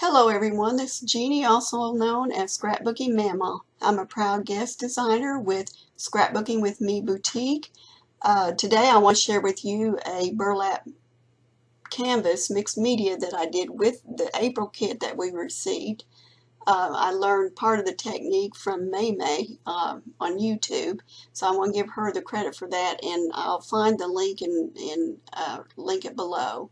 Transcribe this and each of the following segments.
Hello everyone, this is Jeannie, also known as Scrapbooking Mama. I'm a proud guest designer with Scrapbooking with Me Boutique. Today I want to share with you a burlap canvas mixed media that I did with the April kit that we received. I learned part of the technique from May on YouTube, so I want to give her the credit for that, and I'll find the link and link it below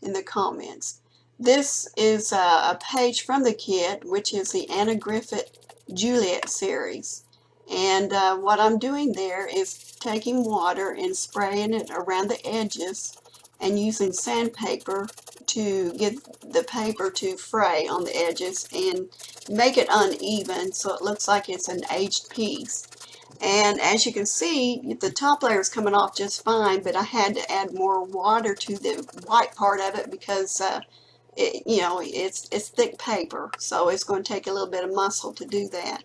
in the comments. This is a page from the kit, which is the Anna Griffith Juliet series. And what I'm doing there is taking water and spraying it around the edges and using sandpaper to get the paper to fray on the edges and make it uneven so it looks like it's an aged piece. And as you can see, the top layer is coming off just fine, but I had to add more water to the white part of it because it's thick paper, so it's going to take a little bit of muscle to do that.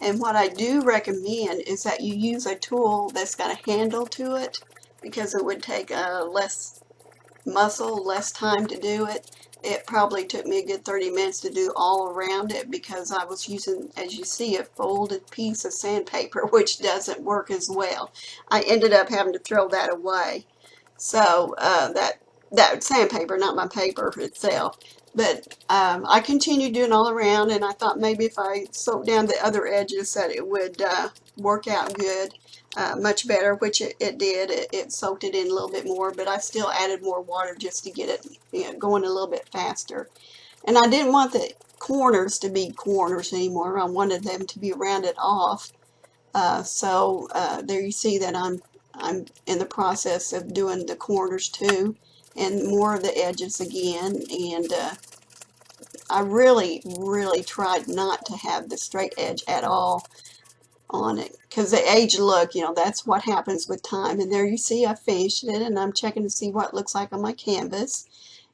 And what I do recommend is that you use a tool that's got a handle to it, because it would take less muscle, less time to do it. It probably took me a good 30 minutes to do all around it because I was using, as you see, a folded piece of sandpaper, which doesn't work as well. I ended up having to throw that away. So that sandpaper, not my paper itself. But I continued doing all around, and I thought maybe if I soaked down the other edges that it would work out good, much better, which it did. It soaked it in a little bit more, but I still added more water just to get it going a little bit faster. And I didn't want the corners to be corners anymore. I wanted them to be rounded off. So there you see that I'm in the process of doing the corners too, and more of the edges again. And I really tried not to have the straight edge at all on it, because the age look, that's what happens with time. And there you see I finished it, and I'm checking to see what it looks like on my canvas,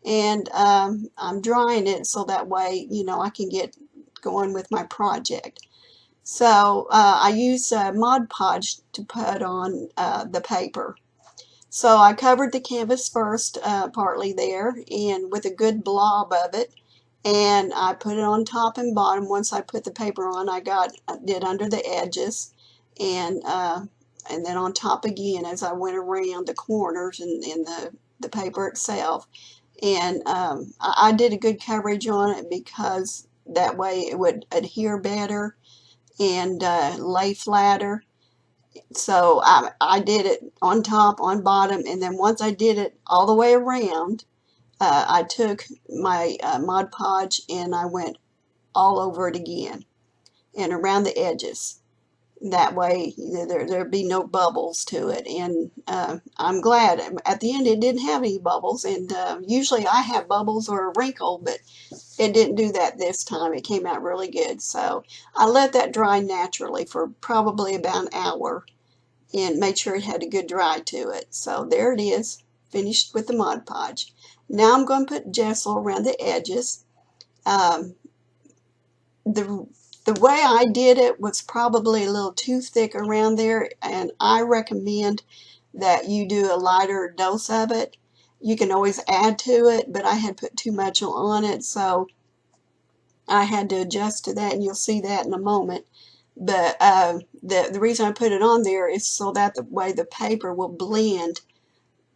and I'm drying it so that way I can get going with my project. So I use Mod Podge to put on the paper. So I covered the canvas first, partly there, and with a good blob of it, and I put it on top and bottom. Once I put the paper on, I did under the edges, and then on top again as I went around the corners and the paper itself. And I did a good coverage on it because that way it would adhere better and lay flatter. So I did it on top, on bottom, and then once I did it all the way around, I took my Mod Podge and I went all over it again and around the edges. That way there'd be no bubbles to it, and I'm glad. At the end it didn't have any bubbles, and usually I have bubbles or a wrinkle, but it didn't do that this time. It came out really good. So I let that dry naturally for probably about an hour and made sure it had a good dry to it. So there it is, finished with the Mod Podge. Now I'm going to put gesso around the edges. The way I did it was probably a little too thick around there, and I recommend that you do a lighter dose of it. You can always add to it, but I had put too much on it, so I had to adjust to that, and you'll see that in a moment. But the reason I put it on there is so that the way the paper will blend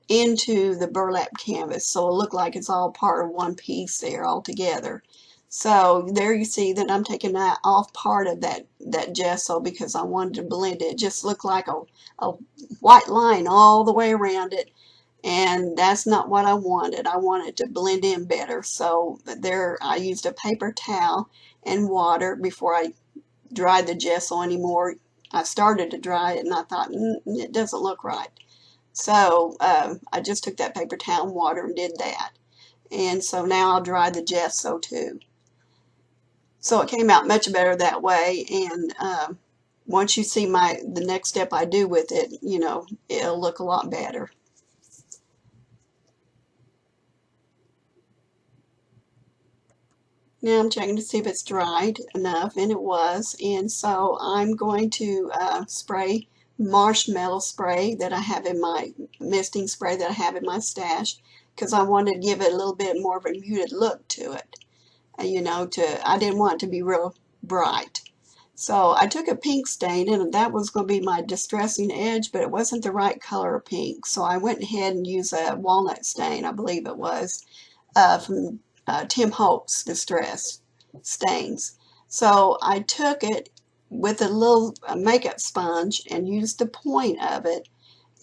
into the burlap canvas, so it'll look like it's all part of one piece there all together. So there you see that I'm taking that off part of that gesso because I wanted to blend it. It just looked like a white line all the way around it, and that's not what I wanted. I wanted to blend in better. So there I used a paper towel and water before I dried the gesso anymore. I started to dry it and I thought, it doesn't look right. So I just took that paper towel and water and did that. And so now I'll dry the gesso too. So it came out much better that way, and once you see the next step I do with it, it'll look a lot better. Now I'm checking to see if it's dried enough, and it was. And so I'm going to spray marshmallow spray that I have in my misting spray that I have in my stash, because I wanted to give it a little bit more of a muted look to it. you know, I didn't want it to be real bright. So I took a pink stain, and that was going to be my distressing edge, but it wasn't the right color of pink. So I went ahead and used a walnut stain, I believe it was, from Tim Holtz Distress Stains. So I took it with a little makeup sponge and used the point of it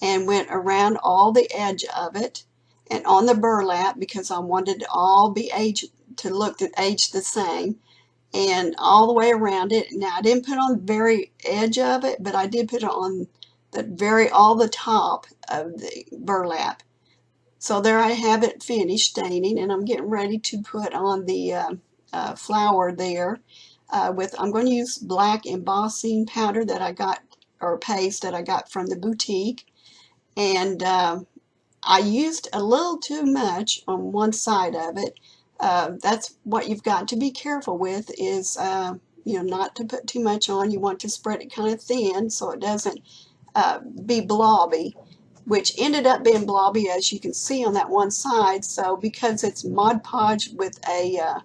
and went around all the edge of it and on the burlap, because I wanted it all be aged to look aged the same, and all the way around it. Now I didn't put on the very edge of it, but I did put it on all the top of the burlap. So there I have it finished staining, and I'm getting ready to put on the flower there. I'm going to use black embossing powder that I got, or paste that I got from the boutique, and I used a little too much on one side of it. That's what you've got to be careful with, is you know, not to put too much on. You want to spread it kind of thin so it doesn't be blobby, which ended up being blobby, as you can see on that one side. So because it's Mod Podge with a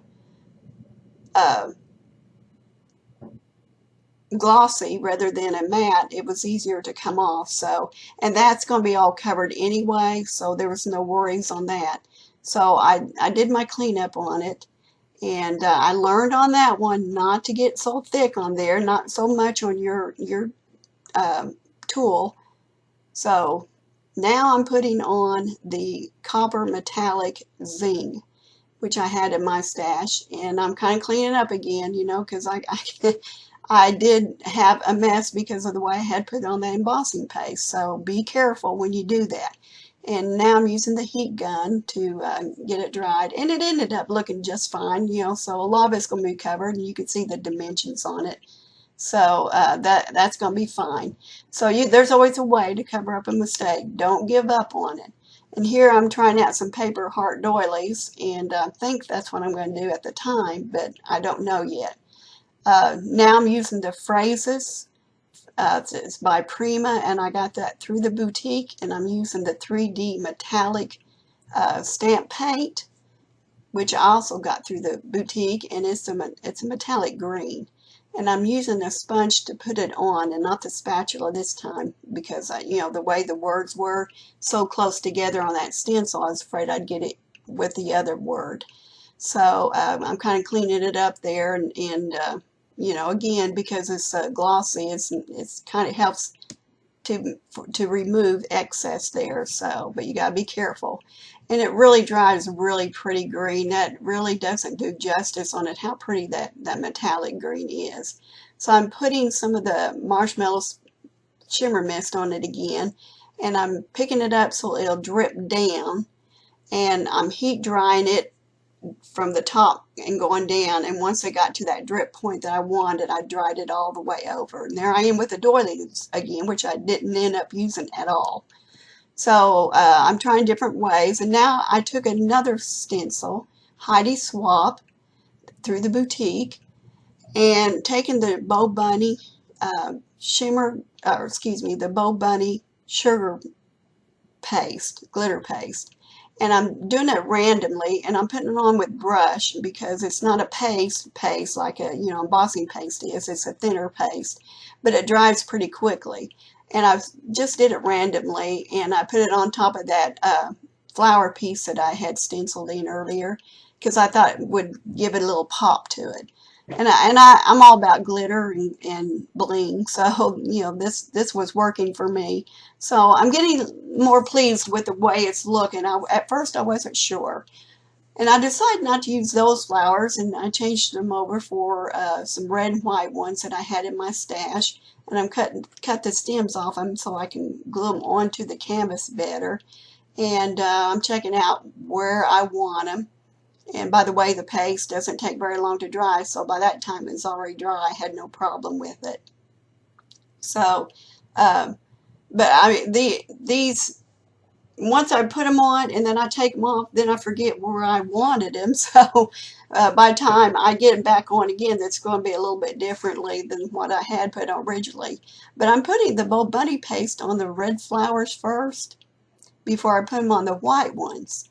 glossy rather than a matte, it was easier to come off. So, and that's going to be all covered anyway, so there was no worries on that. So I did my cleanup on it, and I learned on that one not to get so thick on there, not so much on your tool. So now I'm putting on the copper metallic zing, which I had in my stash, and I'm kind of cleaning up again, you know, because I did have a mess because of the way I had put on the embossing paste. So be careful when you do that. And now I'm using the heat gun to get it dried, and it ended up looking just fine, you know. So a lot of it's going to be covered, and you can see the dimensions on it. So that's going to be fine. So there's always a way to cover up a mistake. Don't give up on it. And here I'm trying out some paper heart doilies, and I think that's what I'm going to do at the time, but I don't know yet. Now I'm using the phrases. It's by Prima, and I got that through the boutique, and I'm using the 3D metallic stamp paint, which I also got through the boutique, and it's a metallic green. And I'm using a sponge to put it on, and not the spatula this time, because you know, the way the words were so close together on that stencil, I was afraid I'd get it with the other word. So I'm kind of cleaning it up there, and you know, again, because it's glossy, it's kind of helps to remove excess there. So, but you got to be careful. And it really drives really pretty green. That really doesn't do justice on it, how pretty that metallic green is. So I'm putting some of the Marshmallow Shimmer Mist on it again, and I'm picking it up so it'll drip down, and I'm heat drying it from the top and going down, and once I got to that drip point that I wanted, I dried it all the way over. And there I am with the doilies again, which I didn't end up using at all. So I'm trying different ways, and now I took another stencil, Heidi Swap, through the boutique, and taken the Bo Bunny the Bo Bunny sugar paste, glitter paste, and I'm doing it randomly, and I'm putting it on with brush because it's not a paste like a, you know, embossing paste is. It's a thinner paste, but it dries pretty quickly. And I just did it randomly, and I put it on top of that flower piece that I had stenciled in earlier, because I thought it would give it a little pop to it. And I'm all about glitter and bling, so you know, this was working for me. So I'm getting more pleased with the way it's looking. At first I wasn't sure, and I decided not to use those flowers, and I changed them over for some red and white ones that I had in my stash. And I'm cut the stems off them so I can glue them onto the canvas better. And I'm checking out where I want them. And by the way, the paste doesn't take very long to dry, so by that time it's already dry. I had no problem with it. So, but I mean, these, once I put them on and then I take them off, then I forget where I wanted them. So by the time I get them back on again, that's going to be a little bit differently than what I had put on originally. But I'm putting the Bo Bunny paste on the red flowers first before I put them on the white ones.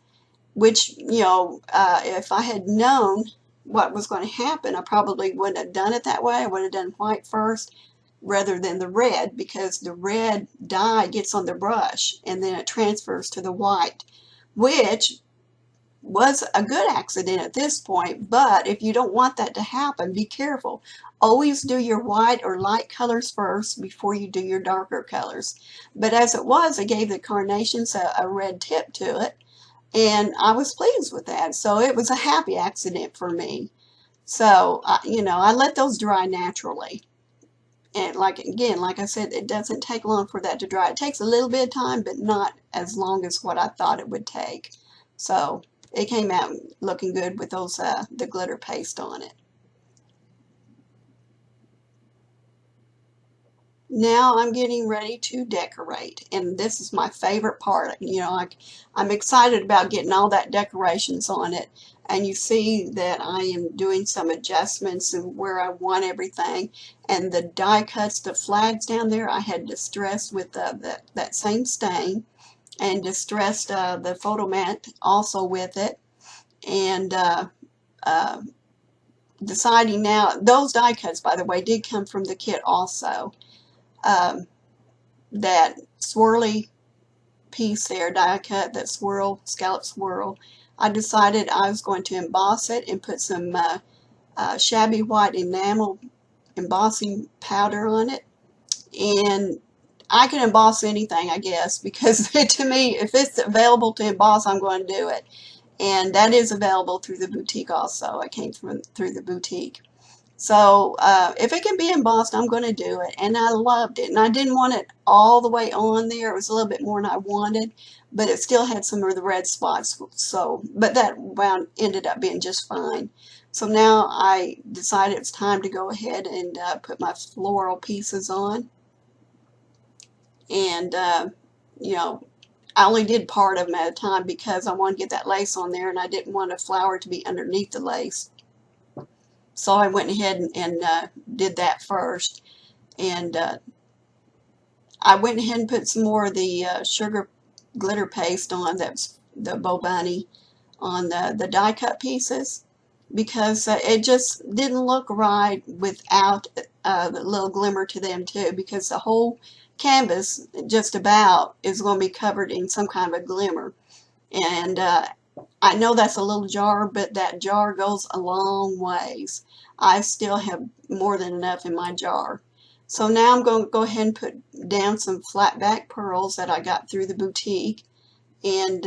Which, you know, if I had known what was going to happen, I probably wouldn't have done it that way. I would have done white first rather than the red, because the red dye gets on the brush and then it transfers to the white, which was a good accident at this point. But if you don't want that to happen, be careful. Always do your white or light colors first before you do your darker colors. But as it was, it gave the carnations a red tip to it, and I was pleased with that. So it was a happy accident for me. So, you know, I let those dry naturally. And like, again, like I said, it doesn't take long for that to dry. It takes a little bit of time, but not as long as what I thought it would take. So it came out looking good with those the glitter paste on it. Now I'm getting ready to decorate, and this is my favorite part. You know, I'm excited about getting all that decorations on it, and you see that I am doing some adjustments and where I want everything. And the die cuts, the flags down there, I had distressed with that same stain, and distressed the photo mat also with it, and uh, deciding now, those die cuts, by the way, did come from the kit also. Um, that swirly piece there, die cut, that swirl, scallop swirl, I decided I was going to emboss it and put some shabby white enamel embossing powder on it. And I can emboss anything, I guess, because to me, if it's available to emboss, I'm going to do it. And that is available through the boutique also. I came through the boutique. So if it can be embossed, I'm going to do it. And I loved it. And I didn't want it all the way on there. It was a little bit more than I wanted, but it still had some of the red spots. So, but that ended up being just fine. So now I decided it's time to go ahead and put my floral pieces on. And, you know, I only did part of them at a time because I wanted to get that lace on there, and I didn't want a flower to be underneath the lace. So I went ahead and did that first. And I went ahead and put some more of the sugar glitter paste on, that's the Bo Bunny, on the die cut pieces, because it just didn't look right without the little glimmer to them too, because the whole canvas just about is going to be covered in some kind of a glimmer. And I know that's a little jar, but that jar goes a long ways. I still have more than enough in my jar. So now I'm going to go ahead and put down some flat back pearls that I got through the boutique, and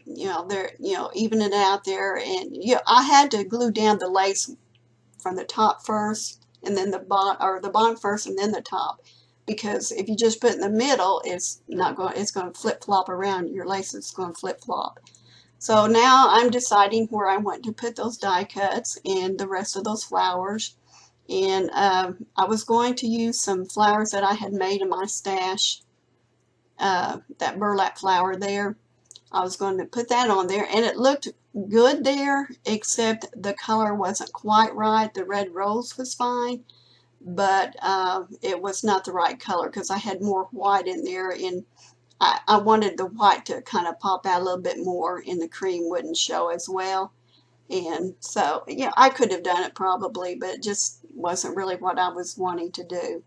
you know, they're, you know, even it out there. And you know, I had to glue down the lace from the top first, and then the bottom first, and then the top, because if you just put it in the middle, it's going to flip flop around. Your lace is going to flip flop. So now I'm deciding where I want to put those die cuts and the rest of those flowers. And I was going to use some flowers that I had made in my stash, that burlap flower there. I was going to put that on there, and it looked good there, except the color wasn't quite right. The red rose was fine, but it was not the right color, because I had more white in there, and I wanted the white to kind of pop out a little bit more, and the cream wouldn't show as well. And so, yeah, I could have done it probably, but it just wasn't really what I was wanting to do.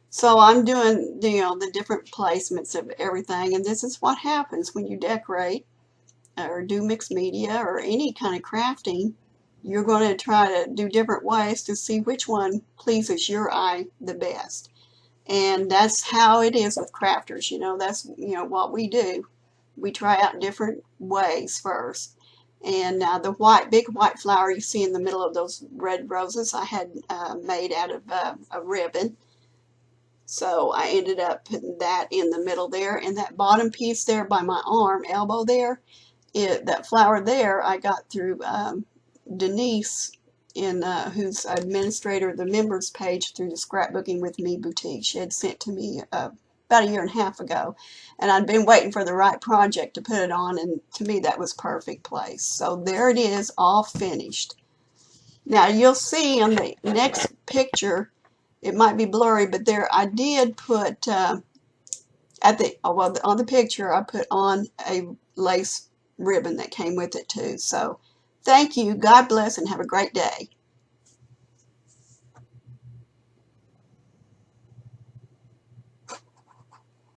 So I'm doing, you know, the different placements of everything, and this is what happens when you decorate or do mixed media or any kind of crafting. You're going to try to do different ways to see which one pleases your eye the best. And that's how it is with crafters. You know, that's, you know, what we do. We try out different ways first. And the big white flower you see in the middle of those red roses, I had made out of a ribbon. So I ended up putting that in the middle there. And that bottom piece there by my elbow there, that flower there, I got through Denise, who's administrator of the members page through the Scrapbooking with Me boutique. She had sent to me about a year and a half ago, and I'd been waiting for the right project to put it on, and to me that was perfect place. So there it is, all finished. Now you'll see on the next picture, it might be blurry, but there I did put on the picture I put on a lace ribbon that came with it too. So Thank you. God bless and have a great day.